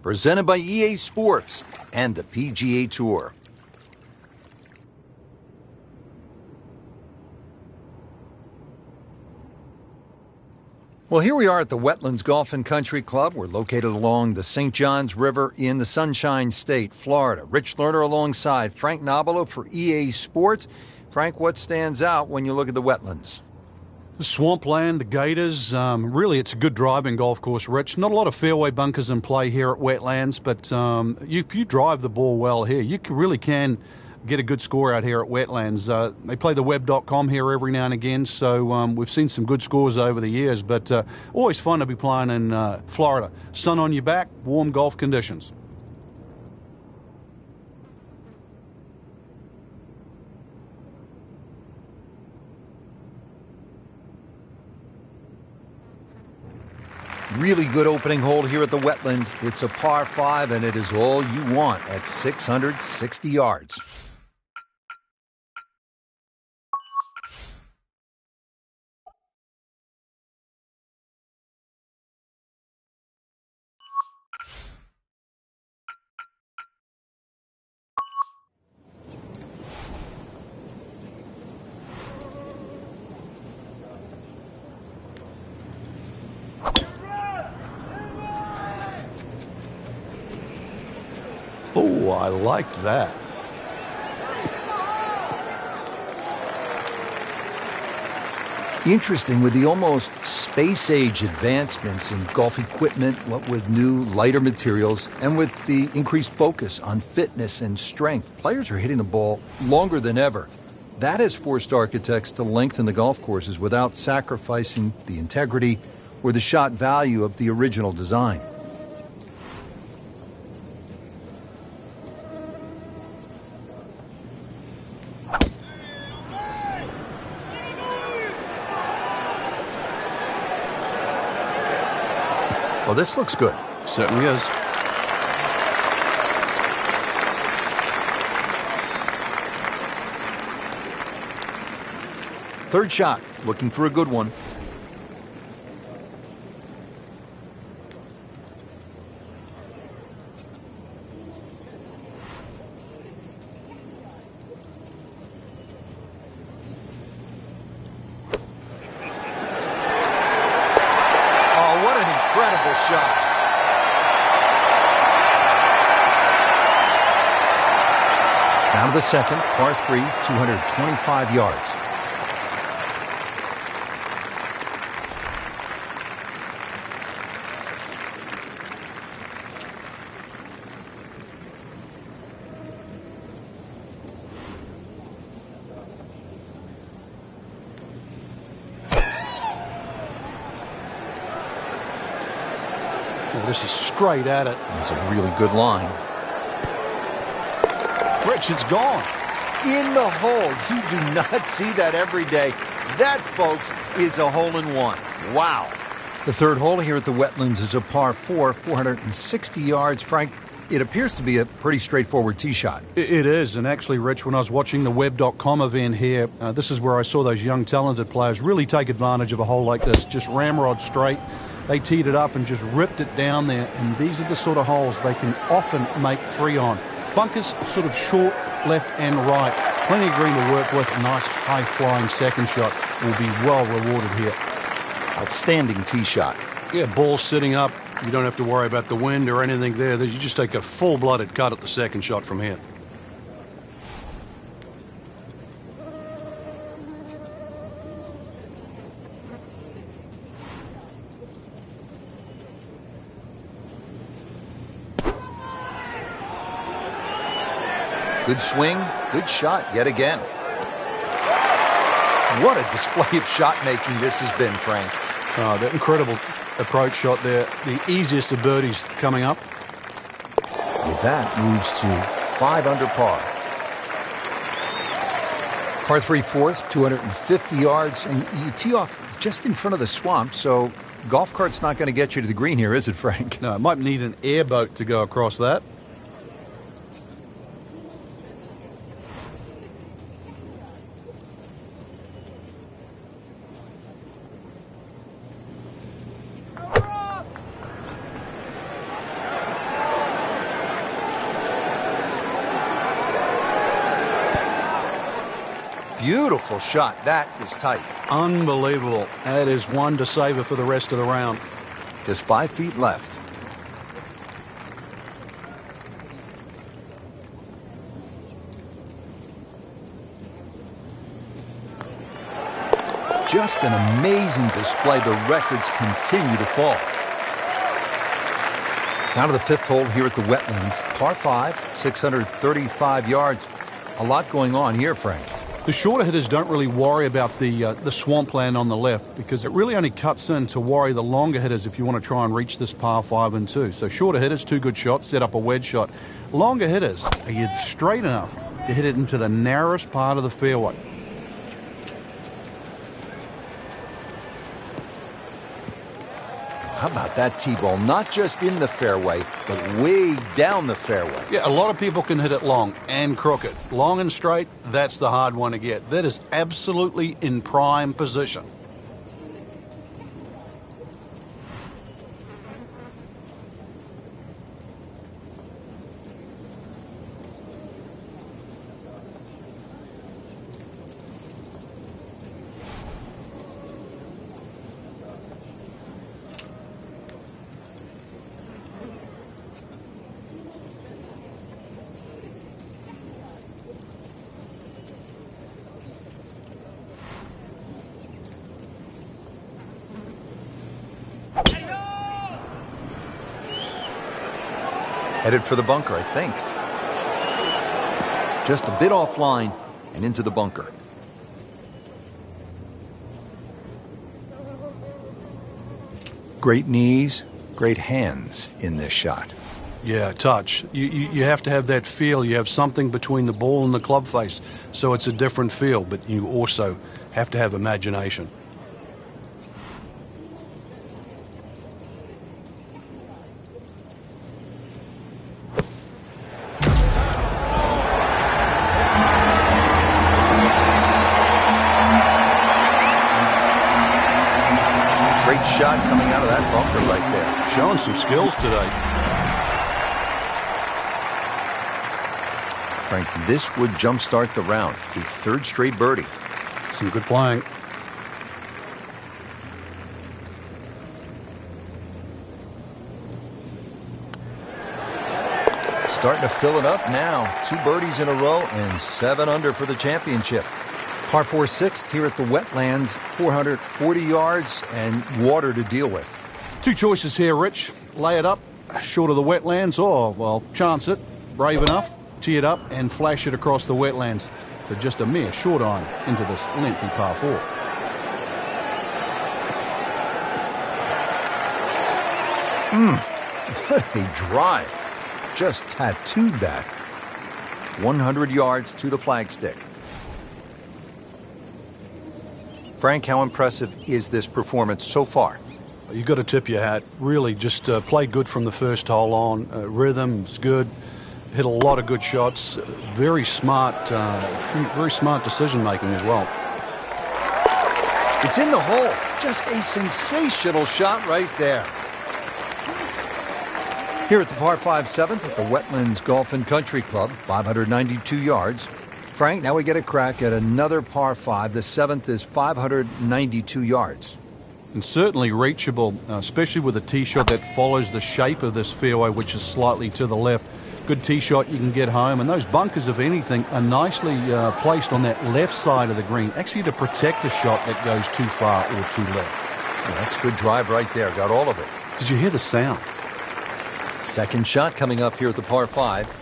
presented by EA Sports and the PGA Tour. Well, here we are at the Wetlands Golf and Country Club. We're located along the St. Johns River in the Sunshine State, Florida. Rich Lerner alongside Frank Nobilo for EA Sports. Frank, what stands out when you look at the Wetlands? The swampland, the gators, really it's a good driving golf course, Rich. Not a lot of fairway bunkers in play here at Wetlands, but if you drive the ball well here, you really can get a good score out here at Wetlands. They play the web.com here every now and again, so we've seen some good scores over the years, but always fun to be playing in Florida. Sun on your back, warm golf conditions. Really good opening hole here at the Wetlands. It's a par 5, and it is all you want at 660 yards. Oh, I liked that. Interesting, with the almost space-age advancements in golf equipment, what with new, lighter materials, and with the increased focus on fitness and strength, players are hitting the ball longer than ever. That has forced architects to lengthen the golf courses without sacrificing the integrity or the shot value of the original design. Well, this looks good. Certainly is. Third shot, looking for a good one. Incredible shot. Down to the second, par 3, 225 yards. Oh, this is straight at it. It's a really good line. Rich, it's gone. In the hole. You do not see that every day. That, folks, is a hole-in-one. Wow. The third hole here at the Wetlands is a par 4, 460 yards. Frank, it appears to be a pretty straightforward tee shot. It is, and actually, Rich, when I was watching the web.com event here, this is where I saw those young, talented players really take advantage of a hole like this. Just ramrod straight. They teed it up and just ripped it down there, and these are the sort of holes they can often make 3 on. Bunkers sort of short, left and right. Plenty of green to work with. A nice high-flying second shot will be well rewarded here. Outstanding tee shot. Yeah, ball sitting up. You don't have to worry about the wind or anything there. You just take a full-blooded cut at the second shot from here. Good swing, good shot yet again. What a display of shot making this has been, Frank. That incredible approach shot there. The easiest of birdies coming up. With that, moves to 5 under par. Par 3 fourth, 250 yards, and you tee off just in front of the swamp, so golf cart's not going to get you to the green here, is it, Frank? No, it might need an airboat to go across that. Beautiful shot. That is tight. Unbelievable. That is one to savor for the rest of the round. Just 5 feet left. Just an amazing display. The records continue to fall. Now to the 5th hole here at the Wetlands. Par 5, 635 yards. A lot going on here, Frank. The shorter hitters don't really worry about the swampland on the left because it really only cuts in to worry the longer hitters if you want to try and reach this par 5 and 2. So shorter hitters, 2 good shots, set up a wedge shot. Longer hitters, are you straight enough to hit it into the narrowest part of the fairway? How about that T-ball? Not just in the fairway, but way down the fairway. Yeah, a lot of people can hit it long and crooked. Long and straight, that's the hard one to get. That is absolutely in prime position. Headed for the bunker, I think. Just a bit offline and into the bunker. Great knees, great hands in this shot. Yeah, touch. You have to have that feel. You have something between the ball and the club face, so it's a different feel, but you also have to have imagination. Great shot coming out of that bunker right there. Showing some skills today. Frank, this would jumpstart the round. A 3rd straight birdie. Some good playing. Starting to fill it up now. 2 birdies in a row and 7 under for the championship. Par 4 6th here at the Wetlands. 440 yards and water to deal with. 2 choices here, Rich. Lay it up short of the Wetlands, or, well, chance it. Brave enough, tee it up and flash it across the Wetlands for just a mere short iron into this lengthy par 4. What a drive. Just tattooed that. 100 yards to the flagstick. Frank, how impressive is this performance so far? You've got to tip your hat. Really, just play good from the first hole on. Rhythm's good. Hit a lot of good shots. Very smart decision making as well. It's in the hole. Just a sensational shot right there. Here at the par 5 7th at the Wetlands Golf and Country Club, 592 yards. Frank, now we get a crack at another par 5. The 7th is 592 yards. And certainly reachable, especially with a tee shot that follows the shape of this fairway, which is slightly to the left. Good tee shot, you can get home. And those bunkers, if anything, are nicely placed on that left side of the green, actually to protect a shot that goes too far or too left. Yeah, that's a good drive right there. Got all of it. Did you hear the sound? Second shot coming up here at the par 5.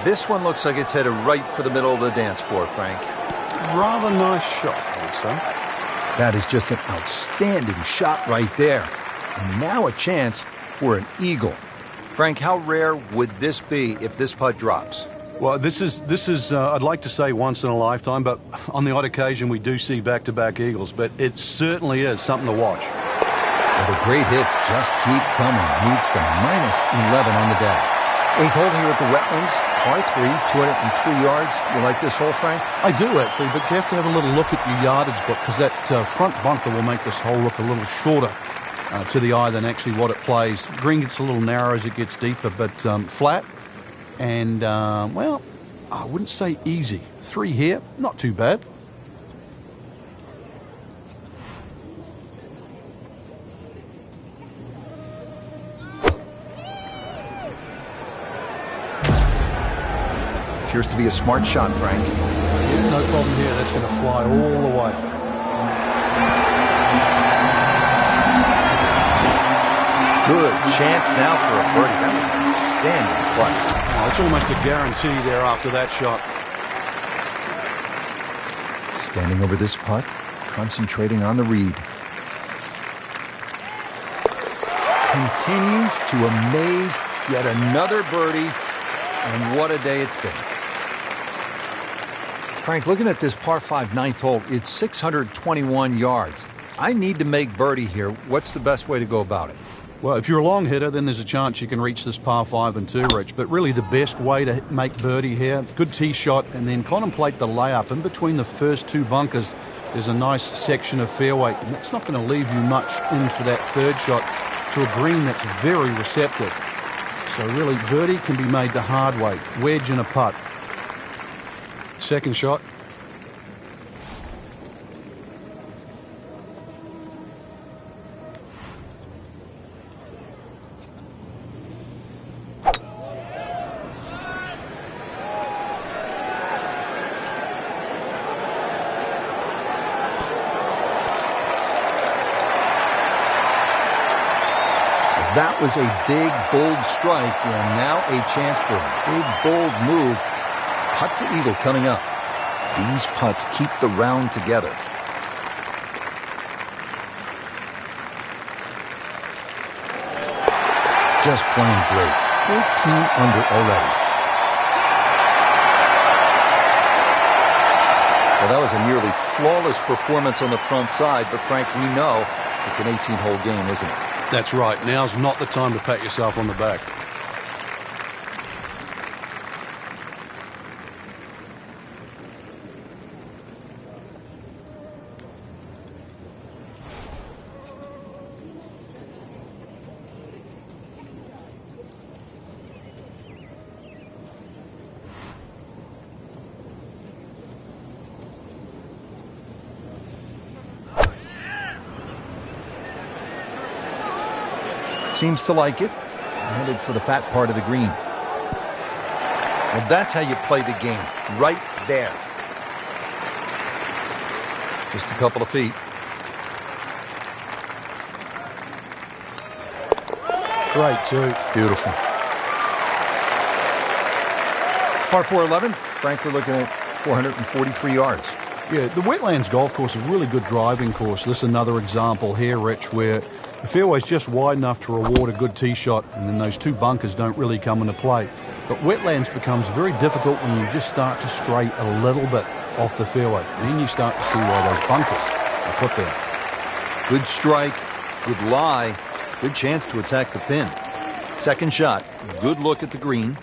This one looks like it's headed right for the middle of the dance floor, Frank. Rather nice shot, I would say. That is just an outstanding shot right there. And now a chance for an eagle. Frank, how rare would this be if this putt drops? Well, this is I'd like to say once in a lifetime, but on the odd occasion we do see back-to-back eagles. But it certainly is something to watch. Well, the great hits just keep coming. Moves to -11 on the day. Eighth hole here at the Wetlands, par 3, 203 yards. You like this hole, Frank? I do, actually, but you have to have a little look at your yardage book because that front bunker will make this hole look a little shorter to the eye than actually what it plays. Green gets a little narrow as it gets deeper, but flat and, well, I wouldn't say easy. 3 here, not too bad. Appears to be a smart shot, Frank. Yeah, no problem here. That's going to fly all the way. Good chance now for a birdie. That was an outstanding play. Oh, it's almost a guarantee there after that shot. Standing over this putt, concentrating on the read. Continues to amaze. Yet another birdie, and what a day it's been. Frank, looking at this par 5 ninth hole, it's 621 yards. I need to make birdie here. What's the best way to go about it? Well, if you're a long hitter, then there's a chance you can reach this par 5 and 2, Rich. But really the best way to make birdie here, good tee shot, and then contemplate the layup. In between the first 2 bunkers, there's a nice section of fairway, and it's not going to leave you much in for that third shot to a green that's very receptive. So really, birdie can be made the hard way. Wedge and a putt. Second shot. That was a big, bold strike, and now a chance for a big, bold move. Putt for eagle coming up. These putts keep the round together. Just playing great. 14 under already. So that was a nearly flawless performance on the front side, but Frank, we know it's an 18-hole game, isn't it? That's right. Now's not the time to pat yourself on the back. Seems to like it. Headed for the fat part of the green. Well, that's how you play the game. Right there. Just a couple of feet. Great, too. Beautiful. Par 4 11. Frank, we're looking at 443 yards. Yeah, the Wetlands golf course is a really good driving course. This is another example here, Rich, where the fairway's just wide enough to reward a good tee shot, and then those 2 bunkers don't really come into play. But Wetlands becomes very difficult when you just start to stray a little bit off the fairway. Then you start to see why those bunkers are put there. Good strike, good lie, good chance to attack the pin. Second shot, good look at the green.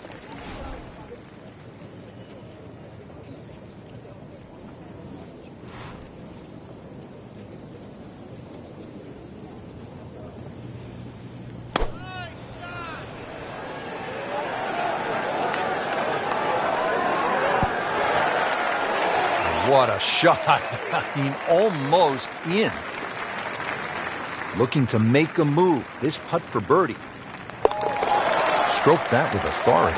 What a shot. I mean, almost in. Looking to make a move. This putt for birdie. Stroke that with authority.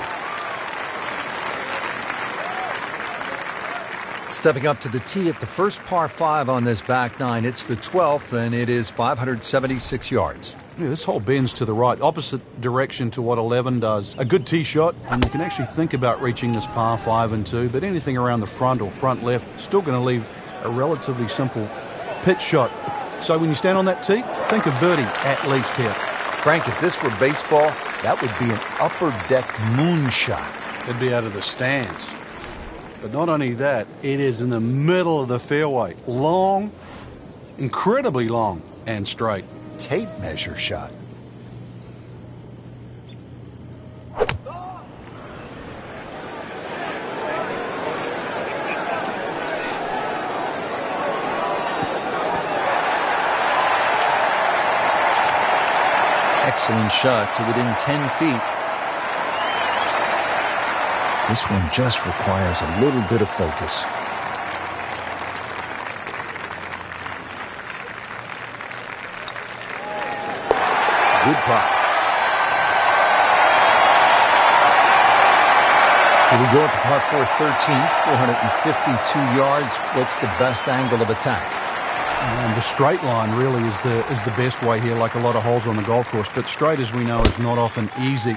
Stepping up to the tee at the first par 5 on this back 9. It's the 12th, and it is 576 yards. Yeah, this hole bends to the right, opposite direction to what 11 does. A good tee shot, and you can actually think about reaching this par 5 and 2, but anything around the front or front left, still going to leave a relatively simple pitch shot. So when you stand on that tee, think of birdie at least here. Frank, if this were baseball, that would be an upper deck moonshot. It'd be out of the stands. But not only that, it is in the middle of the fairway. Long, incredibly long, and straight. Tape measure shot. Excellent shot to within 10 feet. This one just requires a little bit of focus. Good pot. Here we go at the par 4 13th, 452 yards. What's the best angle of attack? And the straight line really is the best way here, like a lot of holes on the golf course. But straight, as we know, is not often easy.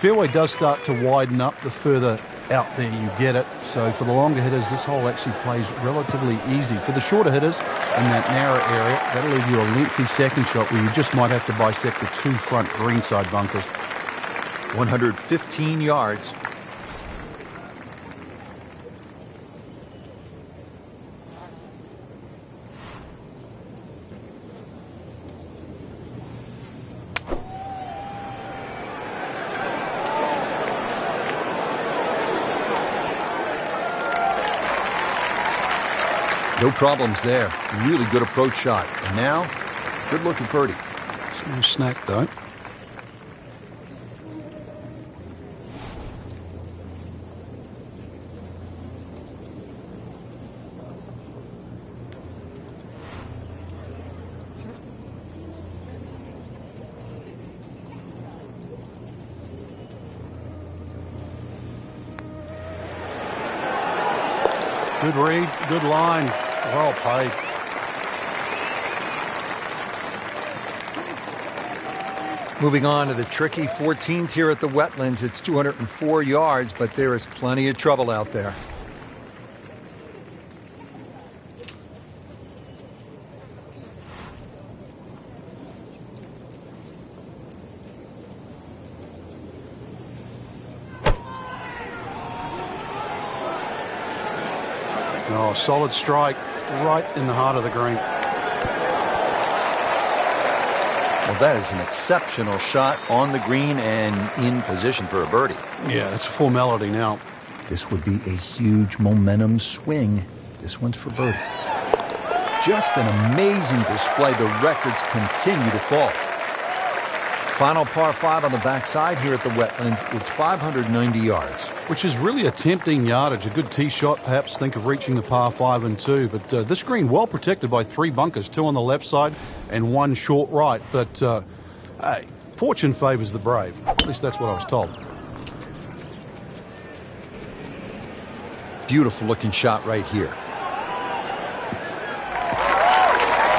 Fairway does start to widen up the further out there you get it. So for the longer hitters, this hole actually plays relatively easy. For the shorter hitters in that narrow area, that'll leave you a lengthy second shot where you just might have to bisect the two front greenside bunkers. 115 yards. No problems there. Really good approach shot. And now, good look at birdie. It's no snack, though. Good read, good line. Well played. Moving on to the tricky 14th here at the Wetlands. It's 204 yards, but there is plenty of trouble out there. Oh, solid strike right in the heart of the green. Well, that is an exceptional shot on the green and in position for a birdie. Yeah, it's a formality now. This would be a huge momentum swing. This one's for birdie. Just an amazing display. The records continue to fall. Final par 5 on the backside here at the Wetlands. It's 590 yards. Which is really a tempting yardage. A good tee shot, perhaps think of reaching the par 5 and 2. But this green well protected by 3 bunkers, 2 on the left side and 1 short right. But hey, fortune favors the brave. At least that's what I was told. Beautiful looking shot right here.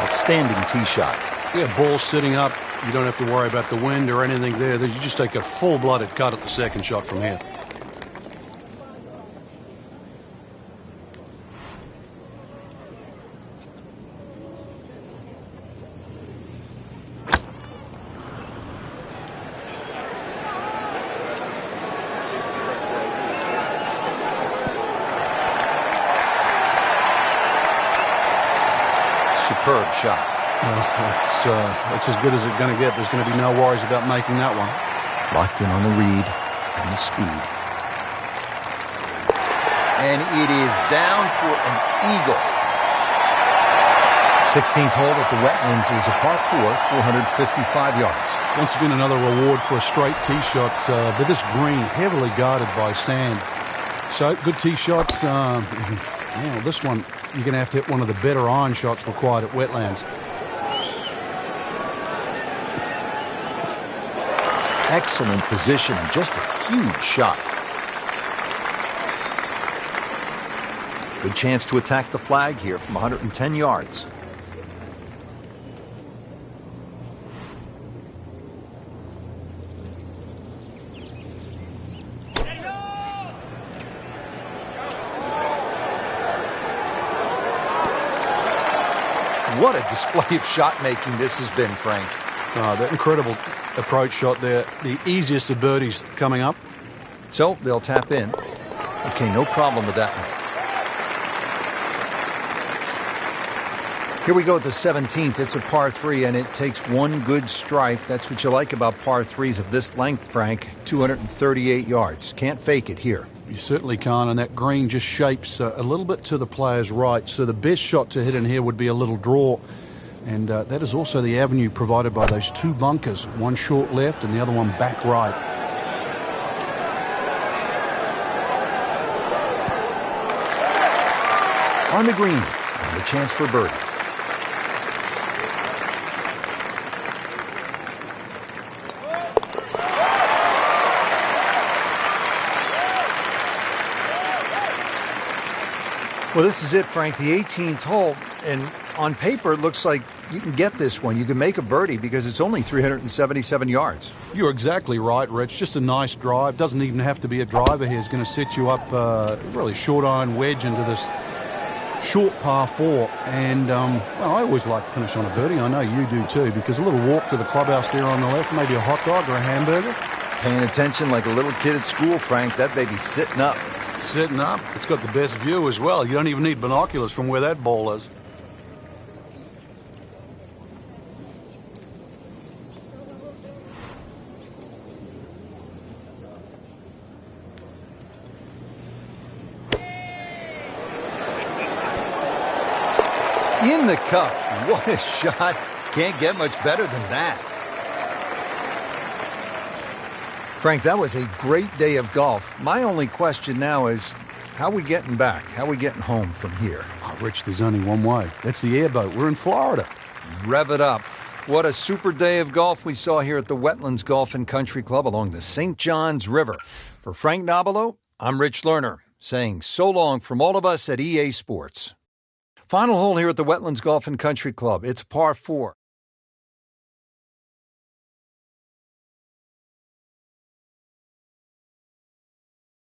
Outstanding tee shot. Yeah, ball sitting up. You don't have to worry about the wind or anything there. You just take a full-blooded cut at the second shot from here. Superb shot. It's as good as it's going to get. There's going to be no worries about making that one. Locked in on the read and the speed. And it is down for an eagle. 16th hole at the Wetlands is a par 4, 455 yards. Once again, another reward for a straight tee shot, but this green heavily guarded by sand. So, good tee shots. Yeah, this one, you're going to have to hit one of the better iron shots required at Wetlands. Excellent position and just a huge shot. Good chance to attack the flag here from 110 yards. What a display of shot making this has been, Frank. That incredible approach shot there. The easiest of birdies coming up. So they'll tap in. Okay, no problem with that one. Here we go at the 17th. It's a par 3, and it takes one good strike. That's what you like about par 3s of this length, Frank. 238 yards. Can't fake it here. You certainly can't, and that green just shapes a little bit to the player's right. So the best shot to hit in here would be a little draw. And that is also the avenue provided by those two bunkers, one short left and the other one back right. On the green, and a chance for birdie. Well, this is it, Frank, the 18th hole, and on paper it looks like you can get this one. You can make a birdie because it's only 377 yards. You're exactly right, Rich. Just a nice drive. Doesn't even have to be a driver here. It's going to set you up really short iron wedge into this short par 4. And well, I always like to finish on a birdie. I know you do too, because a little walk to the clubhouse there on the left, maybe a hot dog or a hamburger. Paying attention like a little kid at school, Frank. That baby's sitting up. Sitting up. It's got the best view as well. You don't even need binoculars from where that ball is. In the cup. What a shot. Can't get much better than that. Frank, that was a great day of golf. My only question now is, how are we getting back? How are we getting home from here? Oh, Rich, there's only one way. That's the airboat. We're in Florida. Rev it up. What a super day of golf we saw here at the Wetlands Golf and Country Club along the St. Johns River. For Frank Nobilo, I'm Rich Lerner, saying so long from all of us at EA Sports. Final hole here at the Wetlands Golf and Country Club. It's par 4.